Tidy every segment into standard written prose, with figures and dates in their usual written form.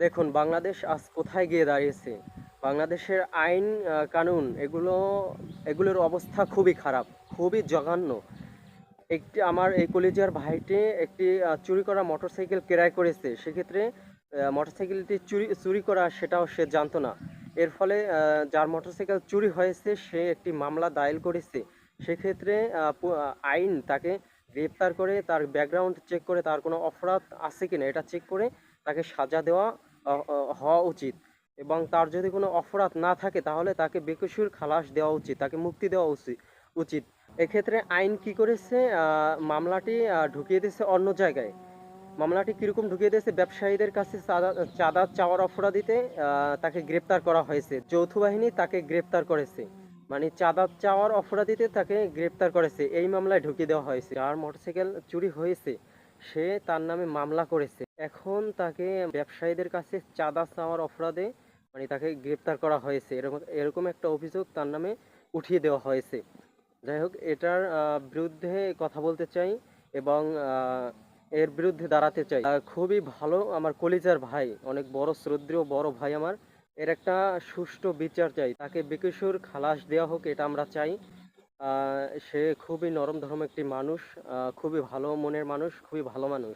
দেখুন বাংলাদেশ আজ কোথায় গিয়ে দাঁড়িয়েছে। বাংলাদেশের আইন কানুন এগুলোর অবস্থা খুবই খারাপ, খুবই জঘন্য। একটি আমার এই কলিজার ভাইটি একটি চুরি করা মোটরসাইকেল ক্রয় করেছে। সেক্ষেত্রে মোটরসাইকেলটি চুরি করা সেটাও সে জানতো না। এর ফলে যার মোটরসাইকেল চুরি হয়েছে সে একটি মামলা দায়ের করেছে। সেক্ষেত্রে আইন তাকে গ্রেপ্তার করে তার ব্যাকগ্রাউন্ড চেক করে তার কোনো অপরাধ আছে কিনা এটা চেক করে তাকে সাজা দেওয়া হওয়া উচিত। এবং তার যদি কোনো অপরাধ না থাকে তাহলে তাকে বেকসুর খালাস দেওয়া উচিত, তাকে মুক্তি দেওয়া উচিত। এক্ষেত্রে আইন কি করেছে, মামলাটি ঢুকিয়ে দিয়েছে অন্য জায়গায়। মামলাটি কিরকম ঢুকিয়ে দিয়েছে, ব্যবসায়ীদের কাছে চাঁদা চাঁদা চাওয়ার অপরাধীতে তাকে গ্রেপ্তার করা হয়েছে। যৌথ বাহিনী তাকে গ্রেপ্তার করেছে, মানে চাঁদা চাওয়ার অপরাধীতে তাকে গ্রেপ্তার করেছে, এই মামলায় ঢুকিয়ে দেওয়া হয়েছে। যার মোটরসাইকেল চুরি হয়েছে সে তার নামে মামলা করেছে, এখন তাকে ব্যবসায়ীদের কাছে চাঁদা চাওয়ার অপরাধে মানে তাকে গ্রেপ্তার করা হয়েছে। এরকম এরকম একটা অভিযোগ তার নামে উঠিয়ে দেওয়া হয়েছে। যাই হোক, এটার বিরুদ্ধে কথা বলতে চাই এবং এর বিরুদ্ধে দাঁড়াতে চাই। খুবই ভালো আমার কলিজার ভাই, অনেক বড় শ্রদ্ধেয় বড় ভাই আমার। এর একটা সুষ্ঠু বিচার চাই, তাকে বেকসুর খালাস দেওয়া হোক, এটা আমরা চাই। সে খুবই নরম ধরম একটি মানুষ, খুবই ভালো মনের মানুষ, খুবই ভালো মানুষ।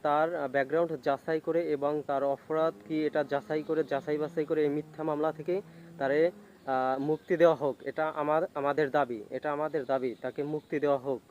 তার ব্যাকগ্রাউন্ড যাচাই করে এবং তার অপরাধ কি এটা যাচাই করে যাচাই বাছাই করে এই মিথ্যা মামলা থেকে তারে মুক্তি দেওয়া হোক। এটা আমাদের দাবি, এটা আমাদের দাবি, তাকে মুক্তি দেওয়া হোক।